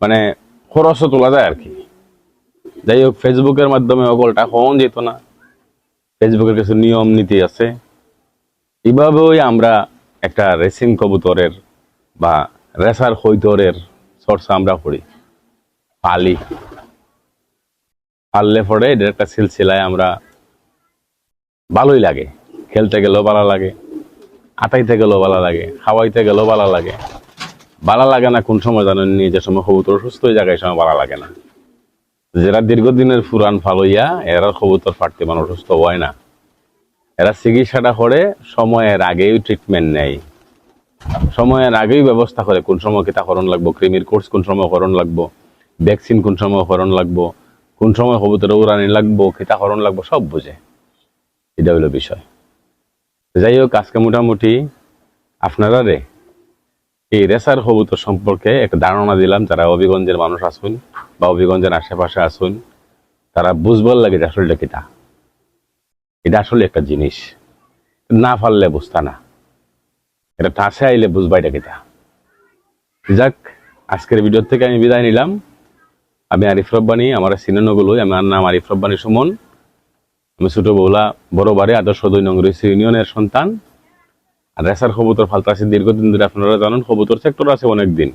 মানে খরচও তোলা যায় আর কি। যাই হোক, ফেসবুকের মাধ্যমে অগলটা হওয়া যেত না, ফেসবুকের কিছু নিয়ম নীতি আছে। এভাবেই আমরা একটা রেসিং কবুতরের বা রেসার কৈতরের চর্চা আমরা করি, পালি, পাললে পরে এদের একটা সিলসিলায় আমরা ভালোই লাগে, খেলতে গেলেও ভালো লাগে, আটাইতে গেলেও ভালো লাগে, খাওয়াইতে গেলেও ভালো লাগে। ভালো লাগে না কোন সময় জানেন নি? যে সময় কবুতর সুস্থ হয়ে জায়গায় সময় ভালো লাগে না। যারা দীর্ঘদিনের পুরান ফালইয়া এরা কবুতর ফাটতে মানুষ সুস্থ হয় না। এরা চিকিৎসাটা করে সময়ের আগেই ট্রিটমেন্ট নেয়, সময়ের আগেই ব্যবস্থা করে কোন সময় কিতা করণ লাগবো, ক্রিমির কোর্স কোন সময় করণ লাগবো, ভ্যাকসিন কোন সময় করণ লাগবো, কোন সময় কবুতরে উড়ানি লাগবো, কিতা করণ লাগবো, সব বুঝে। এটা হইলো বিষয়। যাই হোক, আজকে মোটামুটি আপনারা এই রেসার কবুতর সম্পর্কে একটা ধারণা দিলাম। যারা অভিগঞ্জের মানুষ আসুন বা অভিগঞ্জের আশেপাশে আসুন, তারা বুঝবার লাগে যে আসলে কিটা, এটা আসলে একটা জিনিস, না পারলে বুঝতা না, এটা টাসে আইলে বুঝবা এটা কিটা। যাক, আজকের ভিডিও থেকে আমি বিদায় নিলাম। আমি আরিফ রব্বানী, আমার সিনেনগুলো, আমার নাম আরিফ রব্বানী সুমন। আমি ছোট বৌলা বড় বাড়ি আদর্শ 2 নং রইসি ইউনিয়নের সন্তান। আর রেসার কবুতর ফালতাছি দীর্ঘদিন ধরে, আপনারা জানেন কবুতর সেক্টর আছে অনেকদিন।